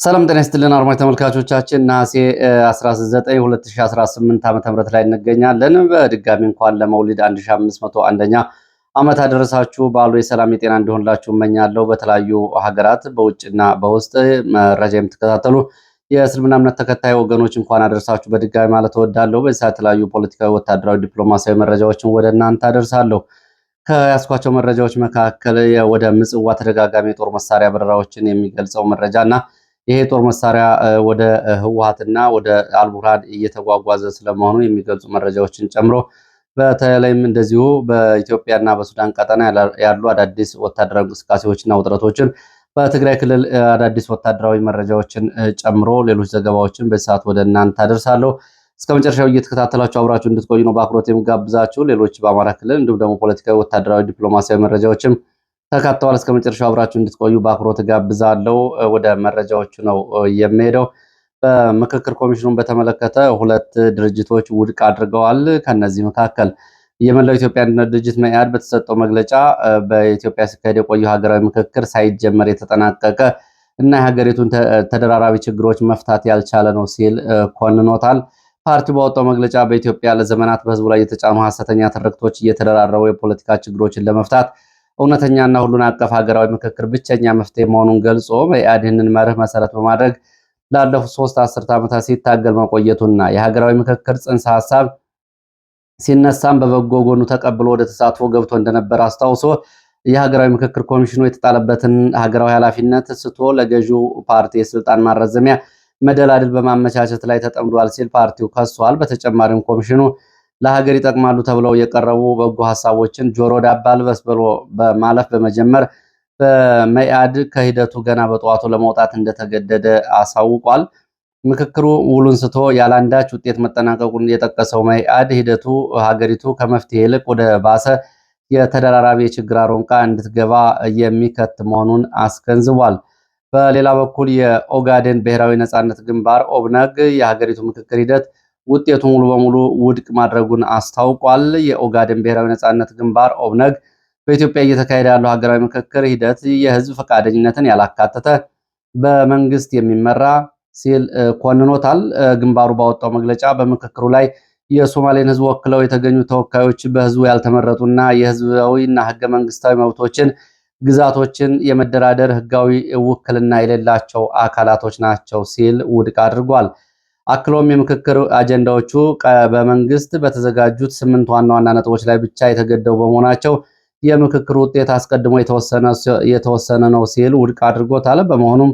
ሰላም ጤና ይስጥልን አድማጭ ተመልካቾቻችን ነሐሴ 19 2018 ዓ.ም ላይ እንገኛለን። በድጋሚ እንኳን ለመውሊድ 1501ኛ ዓመት አደረሳችሁ። በዓሉ የሰላም የጤና እንዲሆንላችሁ እመኛለሁ። በተለያዩ ሀገራት በውጭና በውስጥ መረጃ የምትከታተሉ የእስልምና እምነት ተከታይ ወገኖች እንኳን አደረሳችሁ በድጋሚ ማለት እወዳለሁ። በዚህ ሰዓት የተለያዩ ፖለቲካዊ፣ ወታደራዊ፣ ዲፕሎማሲያዊ መረጃዎችን ወደ እናንተ አደርሳለሁ። ከያስኳቸው መረጃዎች መካከል ወደ ምጽዋ ተደጋጋሚ የጦር መሳሪያ በረራዎችን የሚገልጸው መረጃና ይሄ ጦር መሳሪያ ወደ ህወሓትና ወደ አልቡርሃን እየተጓጓዘ ስለመሆኑ የሚገልጹ መረጃዎችን ጨምሮ በተለይም እንደዚሁ በኢትዮጵያና በሱዳን ቀጠና ያሉ አዳዲስ ወታደራዊ እንቅስቃሴዎችና ውጥረቶችን በትግራይ ክልል አዳዲስ ወታደራዊ መረጃዎችን ጨምሮ ሌሎች ዘገባዎችን በሰዓት ወደ እናንተ አደርሳለሁ። እስከ መጨረሻው እየተከታተላችሁ አብራችሁ እንድትቆዩ ነው በአክብሮት የምጋብዛችሁ። ሌሎች በአማራ ክልል እንዲሁም ደግሞ ፖለቲካዊ፣ ወታደራዊ፣ ዲፕሎማሲያዊ መረጃዎችም ተካተዋል። እስከ መጨረሻው አብራችሁ እንድትቆዩ በአክብሮት ጋብዛለሁ። ወደ መረጃዎቹ ነው የሚሄደው። በምክክር ኮሚሽኑን በተመለከተ ሁለት ድርጅቶች ውድቅ አድርገዋል። ከነዚህ መካከል የመላው ኢትዮጵያ አንድነት ድርጅት መኢአድ በተሰጠው መግለጫ በኢትዮጵያ ሲካሄድ የቆየው ሀገራዊ ምክክር ሳይጀመር የተጠናቀቀ እና የሀገሪቱን ተደራራቢ ችግሮች መፍታት ያልቻለ ነው ሲል ኮንኖታል። ፓርቲው ባወጣው መግለጫ በኢትዮጵያ ለዘመናት በህዝቡ ላይ የተጫኑ ሀሰተኛ ትርክቶች እየተደራረቡ የፖለቲካ ችግሮችን ለመፍታት እውነተኛና ሁሉን አቀፍ ሀገራዊ ምክክር ብቸኛ መፍትሄ መሆኑን ገልጾ መኢአድ ይህንን መርህ መሰረት በማድረግ ላለፉት 3 አስርት ዓመታት ሲታገል መቆየቱና የሀገራዊ ምክክር ጽንሰ ሐሳብ ሲነሳም በበጎ ጎኑ ተቀብሎ ወደ ተሳትፎ ገብቶ እንደነበር አስታውሶ የሀገራዊ ምክክር ኮሚሽኑ የተጣለበትን ሀገራዊ ኃላፊነት ስቶ ለገዢው ፓርቲ የስልጣን ማራዘሚያ መደላድል በማመቻቸት ላይ ተጠምዷል ሲል ፓርቲው ከሷል። በተጨማሪም ኮሚሽኑ ለሀገር ይጠቅማሉ ተብለው የቀረቡ በጎ ሐሳቦችን ጆሮ ዳባ ልበስ ብሎ በማለፍ በመጀመር በመኢአድ ከሂደቱ ገና በጠዋቱ ለመውጣት እንደተገደደ አሳውቋል። ምክክሩ ውሉን ስቶ ያላንዳች ውጤት መጠናቀቁን የጠቀሰው መኢአድ ሂደቱ ሀገሪቱ ከመፍትሄ ይልቅ ወደ ባሰ የተደራራቢ የችግር አሮንቃ እንድትገባ የሚከት መሆኑን አስገንዝቧል። በሌላ በኩል የኦጋዴን ብሔራዊ ነጻነት ግንባር ኦብነግ የሀገሪቱ ምክክር ሂደት ውጤቱ ሙሉ በሙሉ ውድቅ ማድረጉን አስታውቋል። የኦጋዴን ብሔራዊ ነጻነት ግንባር ኦብነግ በኢትዮጵያ እየተካሄደ ያለው ሀገራዊ ምክክር ሂደት የህዝብ ፈቃደኝነትን ያላካተተ በመንግስት የሚመራ ሲል ኮንኖታል። ግንባሩ ባወጣው መግለጫ በምክክሩ ላይ የሶማሌን ህዝብ ወክለው የተገኙ ተወካዮች በህዝቡ ያልተመረጡና የህዝባዊና ህገ መንግስታዊ መብቶችን፣ ግዛቶችን የመደራደር ህጋዊ ውክልና የሌላቸው አካላቶች ናቸው ሲል ውድቅ አድርጓል። አክሎም የምክክር አጀንዳዎቹ በመንግስት በተዘጋጁት 8 ዋና ዋና ነጥቦች ላይ ብቻ የተገደቡ በመሆናቸው የምክክር ውጤት አስቀድሞ የተወሰነ ነው ሲል ውድቅ አድርጎታል። በመሆኑም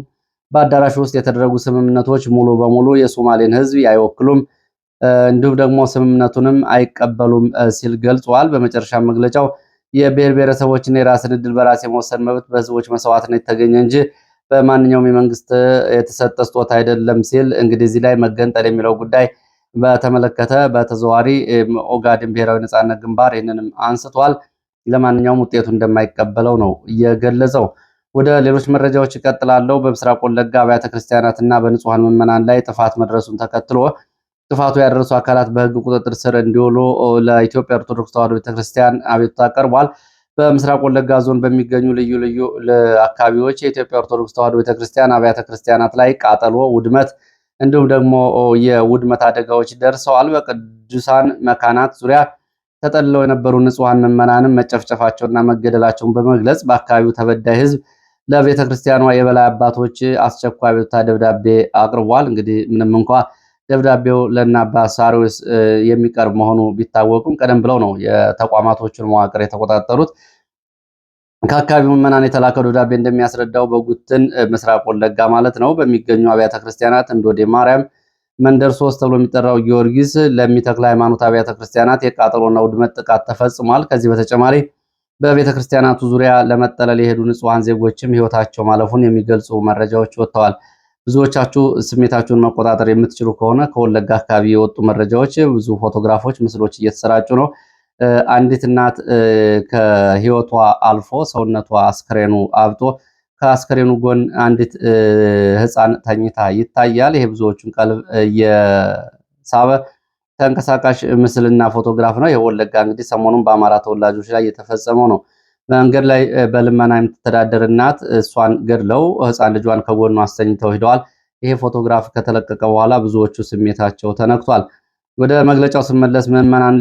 በአዳራሽ ውስጥ የተደረጉ ስምምነቶች ሙሉ በሙሉ የሶማሌን ህዝብ አይወክሉም፣ እንዲሁም ደግሞ ስምምነቱንም አይቀበሉም ሲል ገልጿል። በመጨረሻ መግለጫው የብሔር ብሔረሰቦችና የራስን ዕድል በራስ የመወሰን መብት በህዝቦች መስዋዕትነት የተገኘ እንጂ በማንኛውም የመንግስት የተሰጠ ስጦታ አይደለም ሲል እንግዲህ እዚህ ላይ መገንጠል የሚለው ጉዳይ በተመለከተ በተዘዋዋሪ ኦጋዴን ብሔራዊ ነጻነት ግንባር ይህንንም አንስቷል። ለማንኛውም ውጤቱ እንደማይቀበለው ነው የገለጸው። ወደ ሌሎች መረጃዎች ይቀጥላለው። በምስራቅ ወለጋ አብያተ ክርስቲያናትና በንጹሃን ምዕመናን ላይ ጥፋት መድረሱን ተከትሎ ጥፋቱ ያደረሱ አካላት በህግ ቁጥጥር ስር እንዲውሉ ለኢትዮጵያ ኦርቶዶክስ ተዋሕዶ ቤተክርስቲያን አቤቱታ ቀርቧል። በምስራቅ ወለጋ ዞን በሚገኙ ልዩ ልዩ አካባቢዎች የኢትዮጵያ ኦርቶዶክስ ተዋሕዶ ቤተክርስቲያን አብያተ ክርስቲያናት ላይ ቃጠሎ፣ ውድመት እንዲሁም ደግሞ የውድመት አደጋዎች ደርሰዋል። በቅዱሳን መካናት ዙሪያ ተጠልለው የነበሩ ንጹሃን ምዕመናንም መጨፍጨፋቸውና መገደላቸውን በመግለጽ በአካባቢው ተበዳይ ህዝብ ለቤተክርስቲያኗ የበላይ አባቶች አስቸኳይ አቤቱታ ደብዳቤ አቅርቧል። እንግዲህ ምንም እንኳ ደብዳቤው ለእነ አባ ሳዊሮስ የሚቀርብ መሆኑ ቢታወቁም ቀደም ብለው ነው የተቋማቶቹን መዋቅር የተቆጣጠሩት። ከአካባቢው ምዕመናን የተላከው ደብዳቤ እንደሚያስረዳው በጉትን ምስራቅ ወለጋ ማለት ነው በሚገኙ አብያተ ክርስቲያናት እንዶዴ ማርያም መንደር 3 ተብሎ የሚጠራው ጊዮርጊስ ለሚተክለ ሃይማኖት አብያተ ክርስቲያናት የቃጠሎና ውድመት ጥቃት ተፈጽሟል። ከዚህ በተጨማሪ በቤተ ክርስቲያናቱ ዙሪያ ለመጠለል የሄዱ ንጹሃን ዜጎችም ህይወታቸው ማለፉን የሚገልጹ መረጃዎች ወጥተዋል። ብዙዎቻችሁ ስሜታችሁን መቆጣጠር የምትችሉ ከሆነ ከወለጋ አካባቢ የወጡ መረጃዎች፣ ብዙ ፎቶግራፎች፣ ምስሎች እየተሰራጩ ነው። አንዲት እናት ከህይወቷ አልፎ ሰውነቷ አስከሬኑ አብጦ ከአስከሬኑ ጎን አንዲት ህፃን ተኝታ ይታያል። ይሄ ብዙዎቹን ቀልብ የሳበ ተንቀሳቃሽ ምስልና ፎቶግራፍ ነው። የወለጋ እንግዲህ ሰሞኑን በአማራ ተወላጆች ላይ የተፈጸመው ነው። መንገድ ላይ በልመና የምትተዳደር እናት እሷን ገድለው ህፃን ልጇን ከጎኑ አስተኝተው ሂደዋል። ይሄ ፎቶግራፍ ከተለቀቀ በኋላ ብዙዎቹ ስሜታቸው ተነክቷል። ወደ መግለጫው ስመለስ ምዕመናን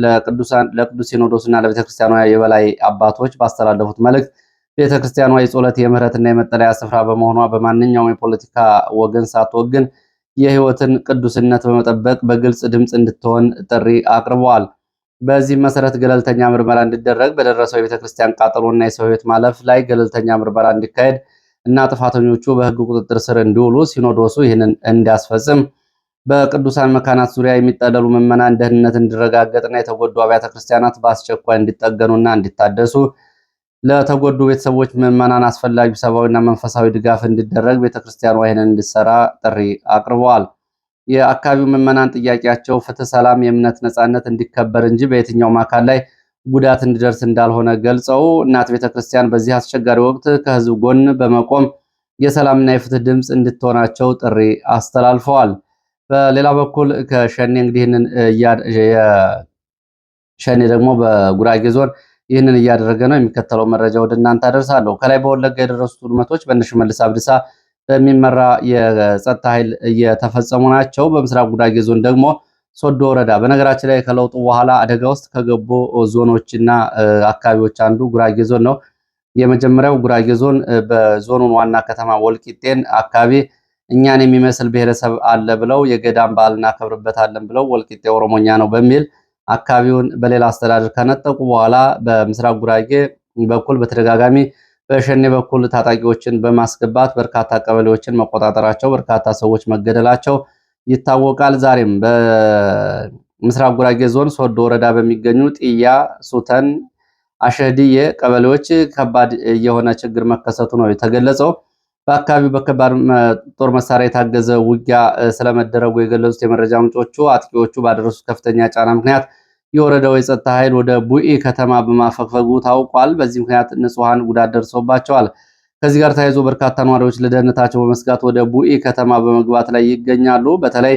ለቅዱስ ሲኖዶስና ለቤተክርስቲያኗ የበላይ አባቶች ባስተላለፉት መልእክት ቤተክርስቲያኗ የጸሎት የምህረትና የመጠለያ ስፍራ በመሆኗ በማንኛውም የፖለቲካ ወገን ሳትወግን የህይወትን ቅዱስነት በመጠበቅ በግልጽ ድምፅ እንድትሆን ጥሪ አቅርበዋል። በዚህም መሰረት ገለልተኛ ምርመራ እንዲደረግ በደረሰው የቤተክርስቲያን ቃጠሎና የሰው ህይወት ማለፍ ላይ ገለልተኛ ምርመራ እንዲካሄድ እና ጥፋተኞቹ በህግ ቁጥጥር ስር እንዲውሉ ሲኖዶሱ ይህንን እንዲያስፈጽም፣ በቅዱሳን መካናት ዙሪያ የሚጠለሉ ምዕመናን ደህንነት እንዲረጋገጥና የተጎዱ አብያተ ክርስቲያናት በአስቸኳይ እንዲጠገኑና እንዲታደሱ፣ ለተጎዱ ቤተሰቦች ምዕመናን አስፈላጊው ሰብአዊና መንፈሳዊ ድጋፍ እንዲደረግ ቤተክርስቲያኗ ይህንን እንዲሰራ ጥሪ አቅርበዋል። የአካባቢው ምዕመናን ጥያቄያቸው ፍትህ፣ ሰላም፣ የእምነት ነጻነት እንዲከበር እንጂ በየትኛውም አካል ላይ ጉዳት እንዲደርስ እንዳልሆነ ገልጸው እናት ቤተክርስቲያን በዚህ አስቸጋሪ ወቅት ከህዝብ ጎን በመቆም የሰላምና የፍትህ ድምፅ እንድትሆናቸው ጥሪ አስተላልፈዋል። በሌላ በኩል ከሸኔ እንግዲህ ሸኔ ደግሞ በጉራጌ ዞን ይህንን እያደረገ ነው። የሚከተለው መረጃ ወደ እናንተ አደርሳለሁ። ከላይ በወለጋ የደረሱት ውድመቶች በሽመልስ አብዲሳ በሚመራ የጸጥታ ኃይል እየተፈጸሙ ናቸው። በምስራቅ ጉራጌ ዞን ደግሞ ሶዶ ወረዳ፣ በነገራችን ላይ ከለውጡ በኋላ አደጋ ውስጥ ከገቡ ዞኖችና አካባቢዎች አንዱ ጉራጌ ዞን ነው። የመጀመሪያው ጉራጌ ዞን በዞኑን ዋና ከተማ ወልቂጤን አካባቢ እኛን የሚመስል ብሔረሰብ አለ ብለው የገዳም በዓል እናከብርበታለን ብለው ወልቂጤ ኦሮሞኛ ነው በሚል አካባቢውን በሌላ አስተዳደር ከነጠቁ በኋላ በምስራቅ ጉራጌ በኩል በተደጋጋሚ በሸኔ በኩል ታጣቂዎችን በማስገባት በርካታ ቀበሌዎችን መቆጣጠራቸው፣ በርካታ ሰዎች መገደላቸው ይታወቃል። ዛሬም በምስራቅ ጉራጌ ዞን ሶዶ ወረዳ በሚገኙ ጥያ፣ ሱተን፣ አሸህድዬ ቀበሌዎች ከባድ የሆነ ችግር መከሰቱ ነው የተገለጸው። በአካባቢው በከባድ ጦር መሳሪያ የታገዘ ውጊያ ስለመደረጉ የገለጹት የመረጃ ምንጮቹ አጥቂዎቹ ባደረሱት ከፍተኛ ጫና ምክንያት የወረዳው የጸጥታ ኃይል ወደ ቡኢ ከተማ በማፈግፈጉ ታውቋል። በዚህ ምክንያት ንጹሐን ጉዳት ደርሶባቸዋል። ከዚህ ጋር ተያይዞ በርካታ ነዋሪዎች ለደህንነታቸው በመስጋት ወደ ቡኢ ከተማ በመግባት ላይ ይገኛሉ። በተለይ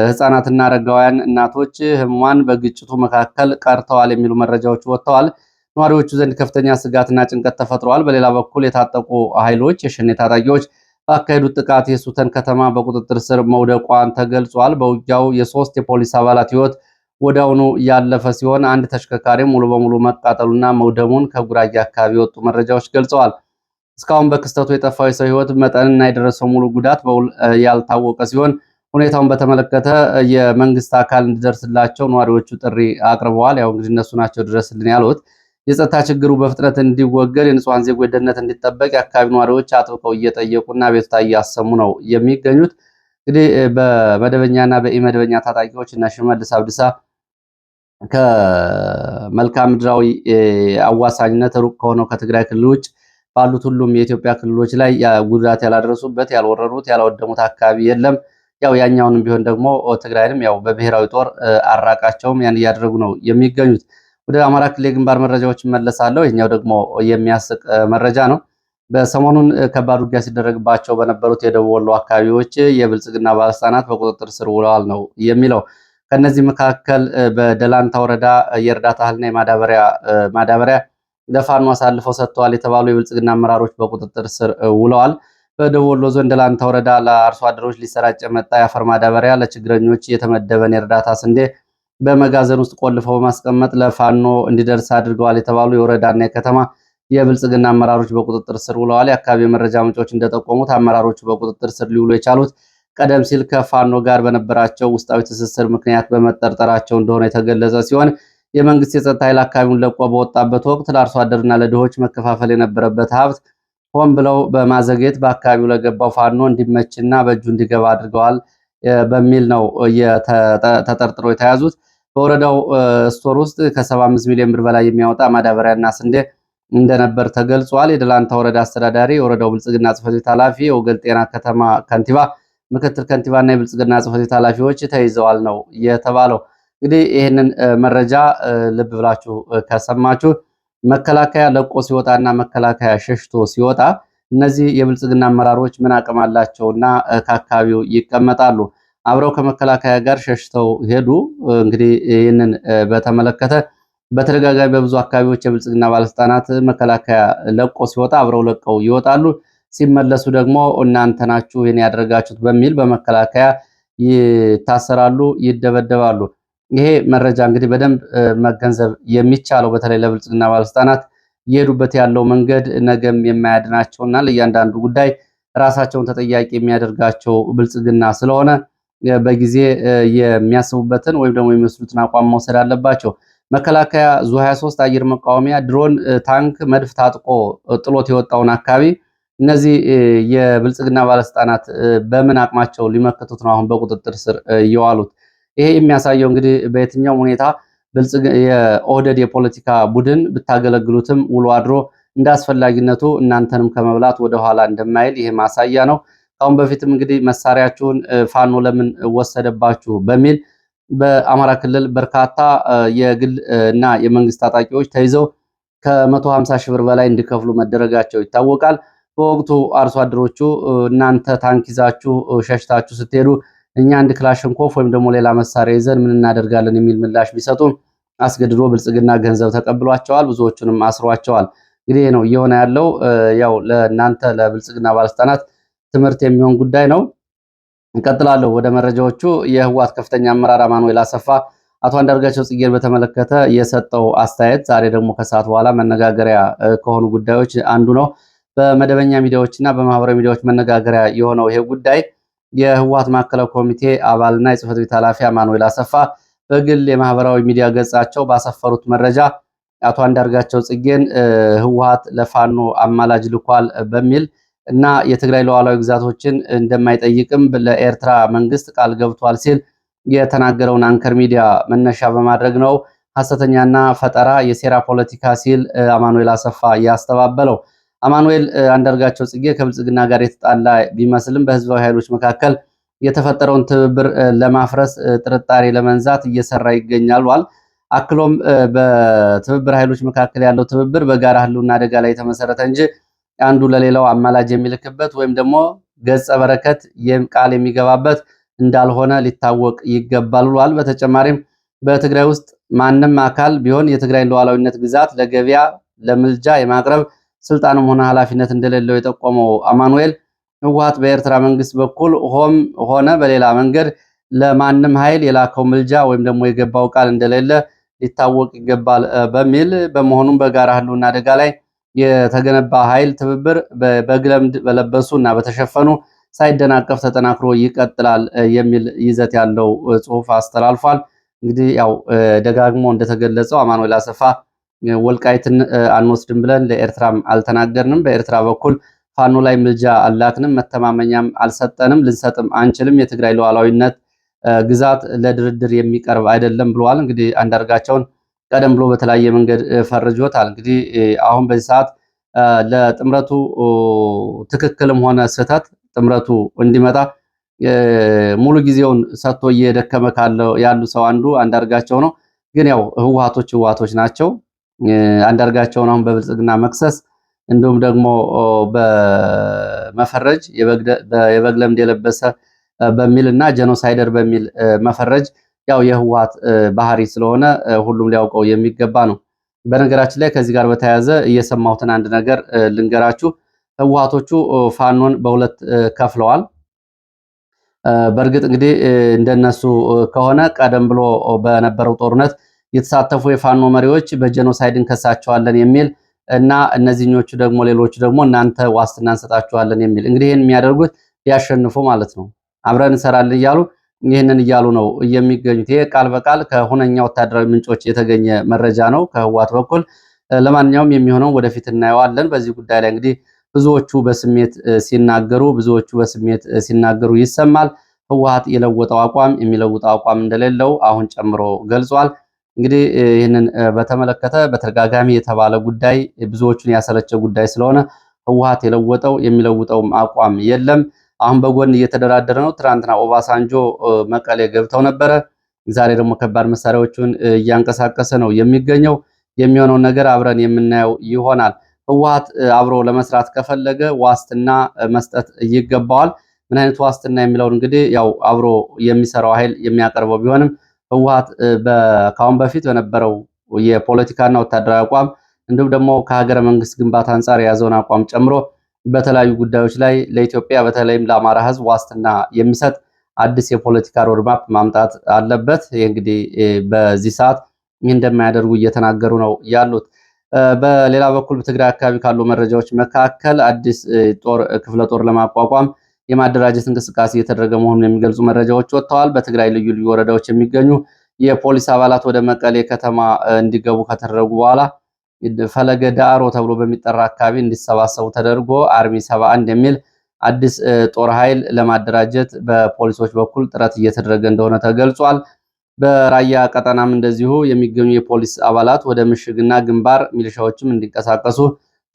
ህፃናትና አረጋውያን፣ እናቶች፣ ህሙማን በግጭቱ መካከል ቀርተዋል የሚሉ መረጃዎች ወጥተዋል። ነዋሪዎቹ ዘንድ ከፍተኛ ስጋትና ጭንቀት ተፈጥሯል። በሌላ በኩል የታጠቁ ኃይሎች የሸኔ ታጣቂዎች ባካሄዱት ጥቃት የሱተን ከተማ በቁጥጥር ስር መውደቋን ተገልጿል። በውጊያው የሶስት የፖሊስ አባላት ህይወት ወዲያውኑ ያለፈ ሲሆን አንድ ተሽከርካሪ ሙሉ በሙሉ መቃጠሉና መውደሙን ከጉራጌ አካባቢ የወጡ መረጃዎች ገልጸዋል። እስካሁን በክስተቱ የጠፋው የሰው ህይወት መጠንና የደረሰው ሙሉ ጉዳት በውል ያልታወቀ ሲሆን ሁኔታውን በተመለከተ የመንግስት አካል እንዲደርስላቸው ነዋሪዎቹ ጥሪ አቅርበዋል። ያው እንግዲህ እነሱ ናቸው ድረስልን ያሉት። የጸጥታ ችግሩ በፍጥነት እንዲወገድ፣ የንጹሃን ዜጎች ደህንነት እንዲጠበቅ የአካባቢ ነዋሪዎች አጥብቀው እየጠየቁና አቤቱታ እያሰሙ ነው የሚገኙት። እንግዲህ በመደበኛና በኢመደበኛ ታጣቂዎች እና ሽመልስ አብዲሳ ከመልክዓ ምድራዊ አዋሳኝነት ሩቅ ከሆነው ከትግራይ ክልል ውጭ ባሉት ሁሉም የኢትዮጵያ ክልሎች ላይ ጉዳት ያላደረሱበት፣ ያልወረሩት፣ ያላወደሙት አካባቢ የለም። ያው ያኛውንም ቢሆን ደግሞ ትግራይንም ያው በብሔራዊ ጦር አራቃቸውም ያን እያደረጉ ነው የሚገኙት። ወደ አማራ ክልል የግንባር መረጃዎች መለሳለሁ። ይህኛው ደግሞ የሚያስቅ መረጃ ነው። በሰሞኑን ከባድ ውጊያ ሲደረግባቸው በነበሩት የደቡብ ወሎ አካባቢዎች የብልጽግና ባለስልጣናት በቁጥጥር ስር ውለዋል ነው የሚለው። ከነዚህ መካከል በደላንታ ወረዳ የእርዳታ እህልና ማዳበሪያ ለፋኖ አሳልፈው ሰጥተዋል የተባሉ የብልጽግና አመራሮች በቁጥጥር ስር ውለዋል። በደቡብ ወሎ ዞን ደላንታ ወረዳ ለአርሶ አደሮች ሊሰራጭ የመጣ የአፈር ማዳበሪያ፣ ለችግረኞች የተመደበን የእርዳታ ስንዴ በመጋዘን ውስጥ ቆልፈው በማስቀመጥ ለፋኖ እንዲደርስ አድርገዋል የተባሉ የወረዳና የከተማ የብልጽግና አመራሮች በቁጥጥር ስር ውለዋል። የአካባቢ መረጃ ምንጮች እንደጠቆሙት አመራሮቹ በቁጥጥር ስር ሊውሉ የቻሉት ቀደም ሲል ከፋኖ ጋር በነበራቸው ውስጣዊ ትስስር ምክንያት በመጠርጠራቸው እንደሆነ የተገለጸ ሲሆን የመንግስት የጸጥታ ኃይል አካባቢውን ለቆ በወጣበት ወቅት ለአርሶ አደርና ለድሆች መከፋፈል የነበረበት ሀብት ሆን ብለው በማዘግየት በአካባቢው ለገባው ፋኖ እንዲመችና በእጁ እንዲገባ አድርገዋል በሚል ነው ተጠርጥሮ የተያዙት። በወረዳው ስቶር ውስጥ ከ75 ሚሊዮን ብር በላይ የሚያወጣ ማዳበሪያና ስንዴ እንደነበር ተገልጿል። የደላንታ ወረዳ አስተዳዳሪ፣ የወረዳው ብልጽግና ጽሕፈት ቤት ኃላፊ፣ የወገል ጤና ከተማ ከንቲባ፣ ምክትል ከንቲባና የብልጽግና ጽሕፈት ቤት ኃላፊዎች ተይዘዋል ነው የተባለው። እንግዲህ ይህንን መረጃ ልብ ብላችሁ ከሰማችሁ መከላከያ ለቆ ሲወጣና መከላከያ ሸሽቶ ሲወጣ እነዚህ የብልጽግና አመራሮች ምን አቅም አላቸውና ከአካባቢው ይቀመጣሉ? አብረው ከመከላከያ ጋር ሸሽተው ሄዱ። እንግዲህ ይህንን በተመለከተ በተደጋጋሚ በብዙ አካባቢዎች የብልጽግና ባለስልጣናት መከላከያ ለቆ ሲወጣ አብረው ለቀው ይወጣሉ። ሲመለሱ ደግሞ እናንተ ናችሁ ይህን ያደረጋችሁት በሚል በመከላከያ ይታሰራሉ፣ ይደበደባሉ። ይሄ መረጃ እንግዲህ በደንብ መገንዘብ የሚቻለው በተለይ ለብልጽግና ባለስልጣናት እየሄዱበት ያለው መንገድ ነገም የማያድናቸውና ለእያንዳንዱ ጉዳይ ራሳቸውን ተጠያቂ የሚያደርጋቸው ብልጽግና ስለሆነ በጊዜ የሚያስቡበትን ወይም ደግሞ የሚወስዱትን አቋም መውሰድ አለባቸው። መከላከያ ዙ 23 አየር መቃወሚያ፣ ድሮን፣ ታንክ፣ መድፍ ታጥቆ ጥሎት የወጣውን አካባቢ እነዚህ የብልጽግና ባለስልጣናት በምን አቅማቸው ሊመክቱት ነው አሁን በቁጥጥር ስር እየዋሉት? ይሄ የሚያሳየው እንግዲህ በየትኛውም ሁኔታ የኦህደድ የፖለቲካ ቡድን ብታገለግሉትም ውሎ አድሮ እንደ አስፈላጊነቱ እናንተንም ከመብላት ወደኋላ እንደማይል ይሄ ማሳያ ነው። ካሁን በፊትም እንግዲህ መሳሪያችሁን ፋኖ ለምን ወሰደባችሁ በሚል በአማራ ክልል በርካታ የግል እና የመንግስት ታጣቂዎች ተይዘው ከ150 ሺህ ብር በላይ እንዲከፍሉ መደረጋቸው ይታወቃል። በወቅቱ አርሶ አደሮቹ እናንተ ታንክ ይዛችሁ ሸሽታችሁ ስትሄዱ እኛ አንድ ክላሽንኮፍ ወይም ደግሞ ሌላ መሳሪያ ይዘን ምን እናደርጋለን የሚል ምላሽ ቢሰጡም አስገድዶ ብልጽግና ገንዘብ ተቀብሏቸዋል፣ ብዙዎቹንም አስሯቸዋል። እንግዲህ ነው እየሆነ ያለው። ያው ለእናንተ ለብልጽግና ባለስልጣናት ትምህርት የሚሆን ጉዳይ ነው። እንቀጥላለሁ ወደ መረጃዎቹ። የህወሓት ከፍተኛ አመራር አማኑኤል አሰፋ አቶ አንዳርጋቸው ጽጌን በተመለከተ የሰጠው አስተያየት ዛሬ ደግሞ ከሰዓት በኋላ መነጋገሪያ ከሆኑ ጉዳዮች አንዱ ነው። በመደበኛ ሚዲያዎችና በማህበራዊ ሚዲያዎች መነጋገሪያ የሆነው ይሄ ጉዳይ የህወሓት ማዕከላዊ ኮሚቴ አባልና የጽህፈት ቤት ኃላፊ አማኑኤል አሰፋ በግል የማህበራዊ ሚዲያ ገጻቸው ባሰፈሩት መረጃ አቶ አንዳርጋቸው ጽጌን ህወሓት ለፋኖ አማላጅ ልኳል በሚል እና የትግራይ ሉዓላዊ ግዛቶችን እንደማይጠይቅም ለኤርትራ መንግስት ቃል ገብቷል ሲል የተናገረውን አንከር ሚዲያ መነሻ በማድረግ ነው ሐሰተኛና ፈጠራ የሴራ ፖለቲካ ሲል አማኑኤል አሰፋ ያስተባበለው። አማኑኤል አንዳርጋቸው ጽጌ ከብልጽግና ጋር የተጣላ ቢመስልም በህዝባዊ ኃይሎች መካከል የተፈጠረውን ትብብር ለማፍረስ ጥርጣሬ ለመንዛት እየሰራ ይገኛል ብሏል። አክሎም በትብብር ኃይሎች መካከል ያለው ትብብር በጋራ ህልውና አደጋ ላይ የተመሰረተ እንጂ አንዱ ለሌላው አማላጅ የሚልክበት ወይም ደግሞ ገጸ በረከት ቃል የሚገባበት እንዳልሆነ ሊታወቅ ይገባል ብሏል። በተጨማሪም በትግራይ ውስጥ ማንም አካል ቢሆን የትግራይን ሉዓላዊነት ግዛት ለገበያ ለምልጃ የማቅረብ ስልጣንም ሆነ ኃላፊነት እንደሌለው የጠቆመው አማኑኤል ህወሓት በኤርትራ መንግስት በኩል ሆነ በሌላ መንገድ ለማንም ኃይል የላከው ምልጃ ወይም ደግሞ የገባው ቃል እንደሌለ ሊታወቅ ይገባል በሚል በመሆኑም በጋራ ህልውና አደጋ ላይ የተገነባ ኃይል ትብብር በግለምድ በለበሱ እና በተሸፈኑ ሳይደናቀፍ ተጠናክሮ ይቀጥላል የሚል ይዘት ያለው ጽሁፍ አስተላልፏል። እንግዲህ ያው ደጋግሞ እንደተገለጸው አማኑኤል አሰፋ ወልቃይትን አንወስድም ብለን ለኤርትራም አልተናገርንም፣ በኤርትራ በኩል ፋኖ ላይ ምልጃ አላክንም፣ መተማመኛም አልሰጠንም፣ ልንሰጥም አንችልም፣ የትግራይ ሉዓላዊነት ግዛት ለድርድር የሚቀርብ አይደለም ብለዋል። እንግዲህ አንዳርጋቸውን ቀደም ብሎ በተለያየ መንገድ ፈርጆታል። እንግዲህ አሁን በዚህ ሰዓት ለጥምረቱ ትክክልም ሆነ ስህተት ጥምረቱ እንዲመጣ ሙሉ ጊዜውን ሰጥቶ እየደከመ ያሉ ሰው አንዱ አንዳርጋቸው ነው። ግን ያው ህወሓቶች ናቸው። አንዳርጋቸውን አሁን በብልጽግና መክሰስ እንዲሁም ደግሞ በመፈረጅ የበግ ለምድ የለበሰ በሚል እና ጄኖሳይደር በሚል መፈረጅ ያው የህወሓት ባህሪ ስለሆነ ሁሉም ሊያውቀው የሚገባ ነው። በነገራችን ላይ ከዚህ ጋር በተያያዘ እየሰማሁትን አንድ ነገር ልንገራችሁ። ህወሓቶቹ ፋኖን በሁለት ከፍለዋል። በእርግጥ እንግዲህ እንደነሱ ከሆነ ቀደም ብሎ በነበረው ጦርነት የተሳተፉ የፋኖ መሪዎች በጄኖሳይድ እንከሳቸዋለን የሚል እና እነዚህኞቹ ደግሞ ሌሎቹ ደግሞ እናንተ ዋስትና እንሰጣቸዋለን የሚል እንግዲህ ይህን የሚያደርጉት ሊያሸንፉ ማለት ነው። አብረን እንሰራለን እያሉ ይህንን እያሉ ነው የሚገኙት። ይሄ ቃል በቃል ከሁነኛ ወታደራዊ ምንጮች የተገኘ መረጃ ነው ከህወሓት በኩል። ለማንኛውም የሚሆነው ወደፊት እናየዋለን። በዚህ ጉዳይ ላይ እንግዲህ ብዙዎቹ በስሜት ሲናገሩ ይሰማል። ህወሓት የለወጠው አቋም የሚለውጠው አቋም እንደሌለው አሁን ጨምሮ ገልጿል። እንግዲህ ይህንን በተመለከተ በተደጋጋሚ የተባለ ጉዳይ ብዙዎቹን ያሰለቸ ጉዳይ ስለሆነ ህወሓት የለወጠው የሚለውጠውም አቋም የለም። አሁን በጎን እየተደራደረ ነው። ትናንትና ኦባሳንጆ መቀሌ ገብተው ነበረ። ዛሬ ደግሞ ከባድ መሳሪያዎቹን እያንቀሳቀሰ ነው የሚገኘው። የሚሆነውን ነገር አብረን የምናየው ይሆናል። ህወሓት አብሮ ለመስራት ከፈለገ ዋስትና መስጠት ይገባዋል። ምን አይነት ዋስትና የሚለውን እንግዲህ ያው አብሮ የሚሰራው ኃይል የሚያቀርበው ቢሆንም ህወሓት ከአሁን በፊት በነበረው የፖለቲካና ወታደራዊ አቋም እንዲሁም ደግሞ ከሀገረ መንግስት ግንባታ አንጻር የያዘውን አቋም ጨምሮ በተለያዩ ጉዳዮች ላይ ለኢትዮጵያ በተለይም ለአማራ ሕዝብ ዋስትና የሚሰጥ አዲስ የፖለቲካ ሮድማፕ ማምጣት አለበት። እንግዲህ በዚህ ሰዓት ይህ እንደማያደርጉ እየተናገሩ ነው ያሉት። በሌላ በኩል በትግራይ አካባቢ ካሉ መረጃዎች መካከል አዲስ ክፍለ ጦር ለማቋቋም የማደራጀት እንቅስቃሴ እየተደረገ መሆኑን የሚገልጹ መረጃዎች ወጥተዋል። በትግራይ ልዩ ልዩ ወረዳዎች የሚገኙ የፖሊስ አባላት ወደ መቀሌ ከተማ እንዲገቡ ከተደረጉ በኋላ ፈለገ ዳሮ ተብሎ በሚጠራ አካባቢ እንዲሰባሰቡ ተደርጎ አርሚ 71 የሚል አዲስ ጦር ኃይል ለማደራጀት በፖሊሶች በኩል ጥረት እየተደረገ እንደሆነ ተገልጿል። በራያ ቀጠናም እንደዚሁ የሚገኙ የፖሊስ አባላት ወደ ምሽግና ግንባር ሚሊሻዎችም እንዲንቀሳቀሱ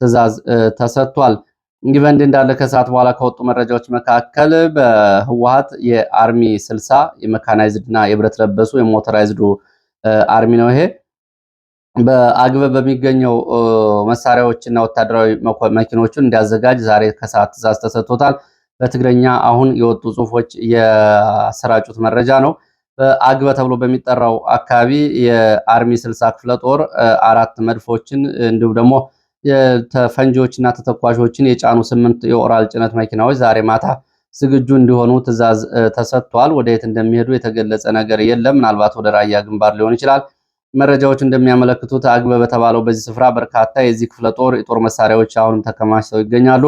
ትዕዛዝ ተሰጥቷል። እንዲህ በእንዲህ እንዳለ ከሰዓት በኋላ ከወጡ መረጃዎች መካከል በህወሓት የአርሚ 60 የመካናይዝድ እና የብረት ለበሱ የሞተራይዝዱ አርሚ ነው ይሄ በአግበ በሚገኘው መሳሪያዎችና ወታደራዊ መኪኖችን እንዲያዘጋጅ ዛሬ ከሰዓት ትዕዛዝ ተሰጥቶታል። በትግረኛ አሁን የወጡ ጽሁፎች ያሰራጩት መረጃ ነው። በአግበ ተብሎ በሚጠራው አካባቢ የአርሚ 60 ክፍለ ጦር 4 መድፎችን እንዲሁም ደግሞ ፈንጂዎችና ተተኳሾችን የጫኑ 8 የኦራል ጭነት መኪናዎች ዛሬ ማታ ዝግጁ እንዲሆኑ ትዕዛዝ ተሰጥቷል። ወደ የት እንደሚሄዱ የተገለጸ ነገር የለም። ምናልባት ወደ ራያ ግንባር ሊሆን ይችላል። መረጃዎች እንደሚያመለክቱት አግበ በተባለው በዚህ ስፍራ በርካታ የዚህ ክፍለ ጦር የጦር መሳሪያዎች አሁንም ተከማችተው ይገኛሉ።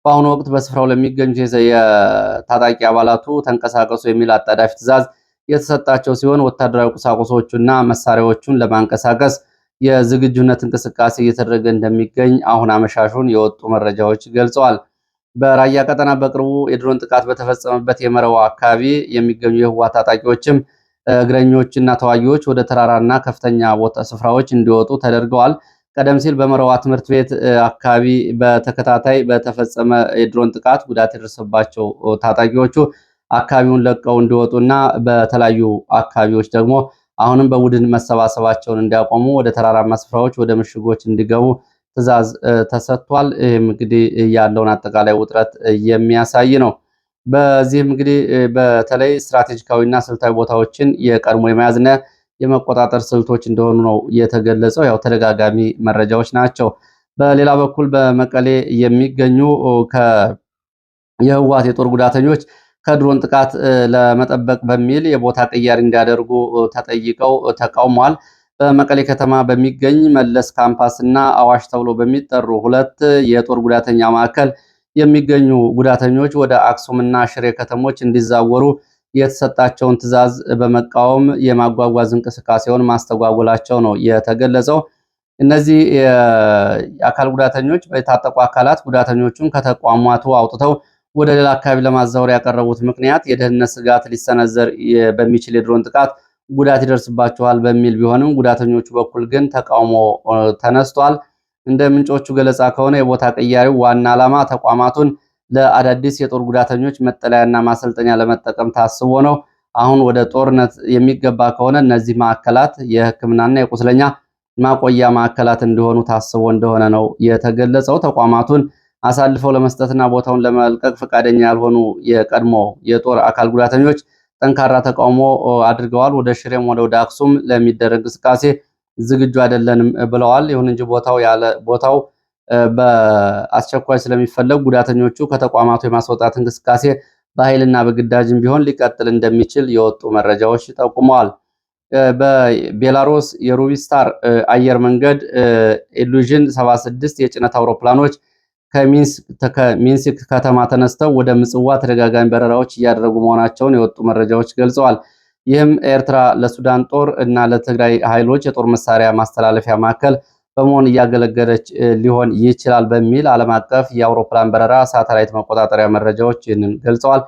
በአሁኑ ወቅት በስፍራው ለሚገኙት የታጣቂ አባላቱ ተንቀሳቀሱ የሚል አጣዳፊ ትዕዛዝ የተሰጣቸው ሲሆን ወታደራዊ ቁሳቁሶቹና መሳሪያዎቹን ለማንቀሳቀስ የዝግጁነት እንቅስቃሴ እየተደረገ እንደሚገኝ አሁን አመሻሹን የወጡ መረጃዎች ገልጸዋል። በራያ ቀጠና በቅርቡ የድሮን ጥቃት በተፈጸመበት የመረዋ አካባቢ የሚገኙ የህወሓት ታጣቂዎችም እግረኞችና ተዋጊዎች ወደ ተራራና ከፍተኛ ቦታ ስፍራዎች እንዲወጡ ተደርገዋል። ቀደም ሲል በመረዋ ትምህርት ቤት አካባቢ በተከታታይ በተፈጸመ የድሮን ጥቃት ጉዳት የደረሰባቸው ታጣቂዎቹ አካባቢውን ለቀው እንዲወጡና በተለያዩ አካባቢዎች ደግሞ አሁንም በቡድን መሰባሰባቸውን እንዲያቆሙ ወደ ተራራማ ስፍራዎች ወደ ምሽጎች እንዲገቡ ትዕዛዝ ተሰጥቷል። ይህም እንግዲህ ያለውን አጠቃላይ ውጥረት የሚያሳይ ነው። በዚህም እንግዲህ በተለይ ስትራቴጂካዊና ስልታዊ ቦታዎችን የቀድሞ የመያዝና የመቆጣጠር ስልቶች እንደሆኑ ነው የተገለጸው። ያው ተደጋጋሚ መረጃዎች ናቸው። በሌላ በኩል በመቀሌ የሚገኙ የህወሓት የጦር ጉዳተኞች ከድሮን ጥቃት ለመጠበቅ በሚል የቦታ ቅያሪ እንዲያደርጉ ተጠይቀው ተቃውሟል። በመቀሌ ከተማ በሚገኝ መለስ ካምፓስ እና አዋሽ ተብሎ በሚጠሩ 2 የጦር ጉዳተኛ ማዕከል የሚገኙ ጉዳተኞች ወደ አክሱምና ሽሬ ከተሞች እንዲዛወሩ የተሰጣቸውን ትዕዛዝ በመቃወም የማጓጓዝ እንቅስቃሴውን ማስተጓጎላቸው ነው የተገለጸው። እነዚህ የአካል ጉዳተኞች በታጠቁ አካላት ጉዳተኞቹን ከተቋማቱ አውጥተው ወደ ሌላ አካባቢ ለማዛወር ያቀረቡት ምክንያት የደህንነት ስጋት ሊሰነዘር በሚችል የድሮን ጥቃት ጉዳት ይደርስባቸዋል በሚል ቢሆንም ጉዳተኞቹ በኩል ግን ተቃውሞ ተነስቷል። እንደ ምንጮቹ ገለጻ ከሆነ የቦታ ቅያሪው ዋና ዓላማ ተቋማቱን ለአዳዲስ የጦር ጉዳተኞች መጠለያና ማሰልጠኛ ለመጠቀም ታስቦ ነው። አሁን ወደ ጦርነት የሚገባ ከሆነ እነዚህ ማዕከላት የሕክምናና የቁስለኛ ማቆያ ማዕከላት እንዲሆኑ ታስቦ እንደሆነ ነው የተገለጸው። ተቋማቱን አሳልፈው ለመስጠትና ቦታውን ለመልቀቅ ፈቃደኛ ያልሆኑ የቀድሞ የጦር አካል ጉዳተኞች ጠንካራ ተቃውሞ አድርገዋል። ወደ ሽሬም ወደ አክሱም ለሚደረግ እንቅስቃሴ ዝግጁ አይደለንም ብለዋል። ይሁን እንጂ ቦታው በአስቸኳይ ስለሚፈለግ ጉዳተኞቹ ከተቋማቱ የማስወጣት እንቅስቃሴ በኃይልና በግዳጅም ቢሆን ሊቀጥል እንደሚችል የወጡ መረጃዎች ጠቁመዋል። በቤላሩስ የሩቢስታር አየር መንገድ ኢሉዥን 76 የጭነት አውሮፕላኖች ከሚንስክ ከተማ ተነስተው ወደ ምጽዋ ተደጋጋሚ በረራዎች እያደረጉ መሆናቸውን የወጡ መረጃዎች ገልጸዋል። ይህም ኤርትራ ለሱዳን ጦር እና ለትግራይ ኃይሎች የጦር መሳሪያ ማስተላለፊያ ማዕከል በመሆን እያገለገለች ሊሆን ይችላል በሚል ዓለም አቀፍ የአውሮፕላን በረራ ሳተላይት መቆጣጠሪያ መረጃዎች ይህንን ገልጸዋል።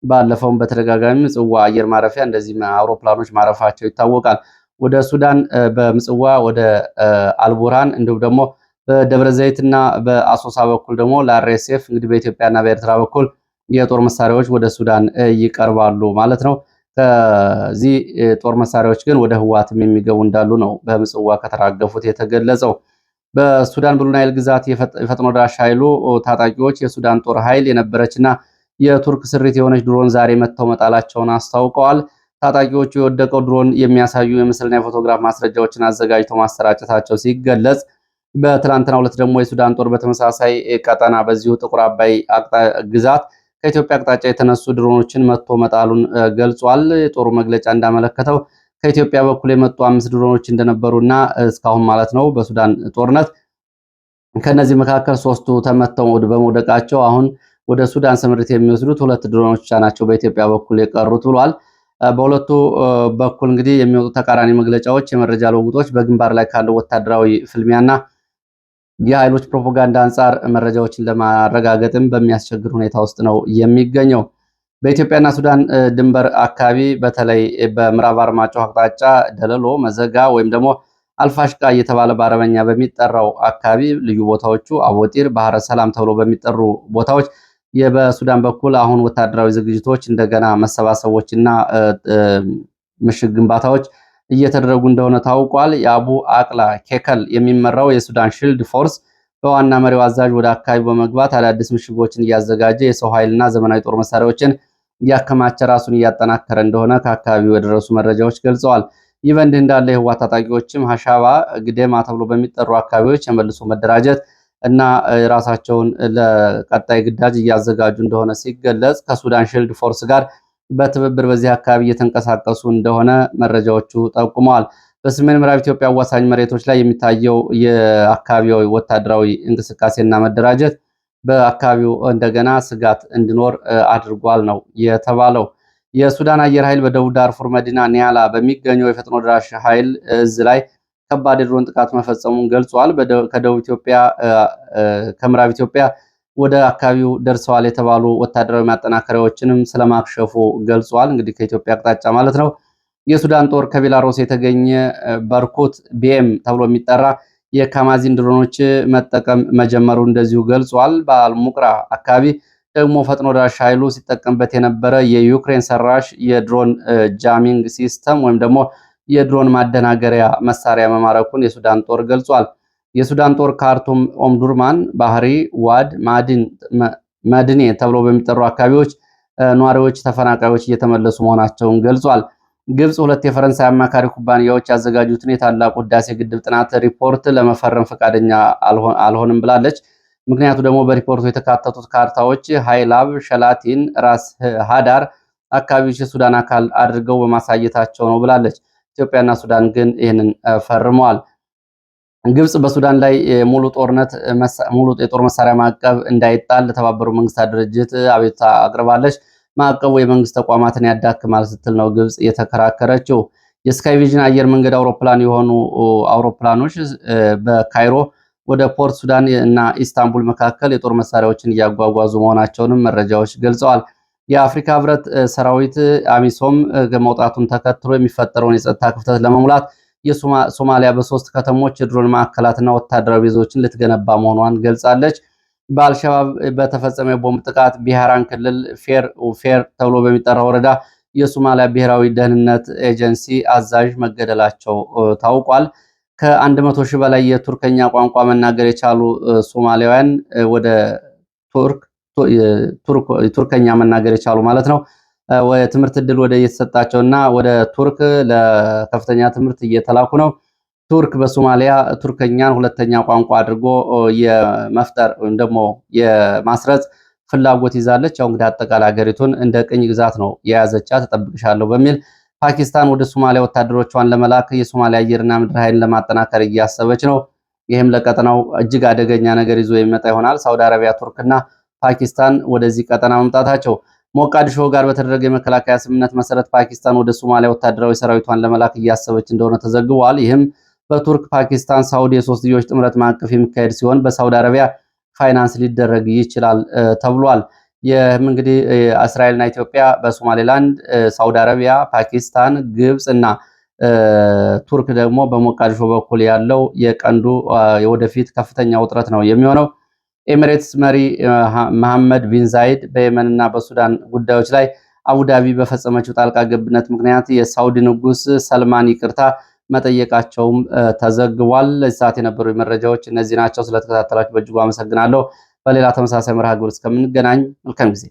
ባለፈውም በተደጋጋሚ ምጽዋ አየር ማረፊያ እንደዚህ አውሮፕላኖች ማረፋቸው ይታወቃል። ወደ ሱዳን በምጽዋ ወደ አልቡራን እንዲሁም ደግሞ በደብረ ዘይትና በአሶሳ በኩል ደግሞ ለአርኤስኤፍ እንግዲህ በኢትዮጵያና በኤርትራ በኩል የጦር መሳሪያዎች ወደ ሱዳን ይቀርባሉ ማለት ነው። ከዚህ ጦር መሳሪያዎች ግን ወደ ህወሓትም የሚገቡ እንዳሉ ነው በምጽዋ ከተራገፉት የተገለጸው። በሱዳን ብሉ ናይል ግዛት የፈጥኖ ደራሽ ኃይሉ ታጣቂዎች የሱዳን ጦር ኃይል የነበረችና የቱርክ ስሪት የሆነች ድሮን ዛሬ መጥተው መጣላቸውን አስታውቀዋል። ታጣቂዎቹ የወደቀው ድሮን የሚያሳዩ የምስልና የፎቶግራፍ ማስረጃዎችን አዘጋጅተው ማሰራጨታቸው ሲገለጽ በትላንትናው ዕለት ደግሞ የሱዳን ጦር በተመሳሳይ ቀጠና በዚሁ ጥቁር አባይ ግዛት ከኢትዮጵያ አቅጣጫ የተነሱ ድሮኖችን መጥቶ መጣሉን ገልጿል። የጦሩ መግለጫ እንዳመለከተው ከኢትዮጵያ በኩል የመጡ 5 ድሮኖች እንደነበሩና እስካሁን ማለት ነው በሱዳን ጦርነት ከነዚህ መካከል 3ቱ ተመተው በመውደቃቸው አሁን ወደ ሱዳን ስምሪት የሚወስዱት 2 ድሮኖች ብቻ ናቸው በኢትዮጵያ በኩል የቀሩት ብሏል። በሁለቱ በኩል እንግዲህ የሚወጡ ተቃራኒ መግለጫዎች፣ የመረጃ ልውውጦች በግንባር ላይ ካለው ወታደራዊ ፍልሚያና የኃይሎች ፕሮፓጋንዳ አንጻር መረጃዎችን ለማረጋገጥም በሚያስቸግር ሁኔታ ውስጥ ነው የሚገኘው። በኢትዮጵያና ሱዳን ድንበር አካባቢ በተለይ በምዕራብ አርማጭሆ አቅጣጫ ደለሎ፣ መዘጋ ወይም ደግሞ አልፋሽቃ እየተባለ በአረበኛ በሚጠራው አካባቢ ልዩ ቦታዎቹ አቦጢር፣ ባህረ ሰላም ተብሎ በሚጠሩ ቦታዎች በሱዳን በኩል አሁን ወታደራዊ ዝግጅቶች እንደገና መሰባሰቦችና ምሽግ ግንባታዎች እየተደረጉ እንደሆነ ታውቋል። የአቡ አቅላ ኬከል የሚመራው የሱዳን ሺልድ ፎርስ በዋና መሪው አዛዥ ወደ አካባቢው በመግባት አዳዲስ ምሽጎችን እያዘጋጀ የሰው ኃይልና ዘመናዊ ጦር መሳሪያዎችን እያከማቸ ራሱን እያጠናከረ እንደሆነ ከአካባቢው የደረሱ መረጃዎች ገልጸዋል። ይህ በእንዲህ እንዳለ የህወሓት ታጣቂዎችም ሀሻባ፣ ግዴማ ተብሎ በሚጠሩ አካባቢዎች የመልሶ መደራጀት እና ራሳቸውን ለቀጣይ ግዳጅ እያዘጋጁ እንደሆነ ሲገለጽ ከሱዳን ሺልድ ፎርስ ጋር በትብብር በዚህ አካባቢ እየተንቀሳቀሱ እንደሆነ መረጃዎቹ ጠቁመዋል። በሰሜን ምዕራብ ኢትዮጵያ አዋሳኝ መሬቶች ላይ የሚታየው የአካባቢው ወታደራዊ እንቅስቃሴና መደራጀት በአካባቢው እንደገና ስጋት እንዲኖር አድርጓል ነው የተባለው። የሱዳን አየር ኃይል በደቡብ ዳርፉር መዲና ኒያላ በሚገኘው የፈጥኖ ደራሽ ኃይል እዝ ላይ ከባድ የድሮን ጥቃት መፈጸሙን ገልጿል። ከደቡብ ኢትዮጵያ ከምዕራብ ኢትዮጵያ ወደ አካባቢው ደርሰዋል የተባሉ ወታደራዊ ማጠናከሪያዎችንም ስለማክሸፉ ገልጿል። እንግዲህ ከኢትዮጵያ አቅጣጫ ማለት ነው። የሱዳን ጦር ከቤላሩስ የተገኘ በርኩት ቢኤም ተብሎ የሚጠራ የካማዚን ድሮኖች መጠቀም መጀመሩ እንደዚሁ ገልጿል። በአልሙቅራ አካባቢ ደግሞ ፈጥኖ ደራሽ ኃይሉ ሲጠቀምበት የነበረ የዩክሬን ሰራሽ የድሮን ጃሚንግ ሲስተም ወይም ደግሞ የድሮን ማደናገሪያ መሳሪያ መማረኩን የሱዳን ጦር ገልጿል። የሱዳን ጦር ካርቱም፣ ኦምዱርማን፣ ባህሪ፣ ዋድ፣ መድኔ ተብሎ በሚጠሩ አካባቢዎች ነዋሪዎች፣ ተፈናቃዮች እየተመለሱ መሆናቸውን ገልጿል። ግብጽ 2 የፈረንሳይ አማካሪ ኩባንያዎች ያዘጋጁትን የታላቁ ህዳሴ ግድብ ጥናት ሪፖርት ለመፈረም ፈቃደኛ አልሆንም ብላለች። ምክንያቱ ደግሞ በሪፖርቱ የተካተቱት ካርታዎች ሃይላብ፣ ሸላቲን፣ ራስ ሃዳር አካባቢዎች የሱዳን አካል አድርገው በማሳየታቸው ነው ብላለች። ኢትዮጵያና ሱዳን ግን ይህንን ፈርመዋል። ግብጽ በሱዳን ላይ ሙሉ የጦር መሳሪያ ማዕቀብ እንዳይጣል ለተባበሩት መንግስታት ድርጅት አቤቱታ አቅርባለች። ማዕቀቡ የመንግስት ተቋማትን ያዳክማል ስትል ነው ግብጽ የተከራከረችው። የስካይ ቪዥን አየር መንገድ አውሮፕላን የሆኑ አውሮፕላኖች በካይሮ ወደ ፖርት ሱዳን እና ኢስታንቡል መካከል የጦር መሳሪያዎችን እያጓጓዙ መሆናቸውንም መረጃዎች ገልጸዋል። የአፍሪካ ህብረት ሰራዊት አሚሶም መውጣቱን ተከትሎ የሚፈጠረውን የጸጥታ ክፍተት ለመሙላት የሶማሊያ በ3 ከተሞች የድሮን ማዕከላትና ወታደራዊ ቤዞችን ልትገነባ መሆኗን ገልጻለች። በአልሸባብ በተፈጸመ የቦምብ ጥቃት ቢሃራን ክልል ፌር ተብሎ በሚጠራ ወረዳ የሶማሊያ ብሔራዊ ደህንነት ኤጀንሲ አዛዥ መገደላቸው ታውቋል። ከ100 ሺህ በላይ የቱርከኛ ቋንቋ መናገር የቻሉ ሶማሊያውያን ወደ ቱርከኛ መናገር የቻሉ ማለት ነው ትምህርት ዕድል ወደ እየተሰጣቸውና ወደ ቱርክ ለከፍተኛ ትምህርት እየተላኩ ነው። ቱርክ በሶማሊያ ቱርከኛን ሁለተኛ ቋንቋ አድርጎ የመፍጠር ወይም ደግሞ የማስረጽ ፍላጎት ይዛለች። ያው እንግዲህ አጠቃላይ ሀገሪቱን እንደ ቅኝ ግዛት ነው የያዘቻት ተጠብቅሻለሁ በሚል ፓኪስታን ወደ ሶማሊያ ወታደሮቿን ለመላክ የሶማሊያ አየርና ምድር ኃይልን ለማጠናከር እያሰበች ነው። ይህም ለቀጠናው እጅግ አደገኛ ነገር ይዞ የሚመጣ ይሆናል። ሳውዲ አረቢያ፣ ቱርክና ፓኪስታን ወደዚህ ቀጠና መምጣታቸው ሞቃዲሾ ጋር በተደረገ የመከላከያ ስምምነት መሰረት ፓኪስታን ወደ ሶማሊያ ወታደራዊ ሰራዊቷን ለመላክ እያሰበች እንደሆነ ተዘግቧል። ይህም በቱርክ፣ ፓኪስታን፣ ሳውዲ የሶስትዮሽ ጥምረት ማዕቀፍ የሚካሄድ ሲሆን በሳውዲ አረቢያ ፋይናንስ ሊደረግ ይችላል ተብሏል። ይህም እንግዲህ እስራኤልና ኢትዮጵያ በሶማሌላንድ፣ ሳውዲ አረቢያ፣ ፓኪስታን፣ ግብጽ እና ቱርክ ደግሞ በሞቃዲሾ በኩል ያለው የቀንዱ የወደፊት ከፍተኛ ውጥረት ነው የሚሆነው። ኤሚሬትስ መሪ መሐመድ ቢን ዛይድ በየመንና በሱዳን ጉዳዮች ላይ አቡዳቢ በፈጸመችው ጣልቃ ገብነት ምክንያት የሳውዲ ንጉስ ሰልማን ይቅርታ መጠየቃቸውም ተዘግቧል። ለዚህ ሰዓት የነበሩ መረጃዎች እነዚህ ናቸው። ስለተከታተላችሁ በእጅጉ አመሰግናለሁ። በሌላ ተመሳሳይ መርሃ ግብር እስከምንገናኝ መልካም ጊዜ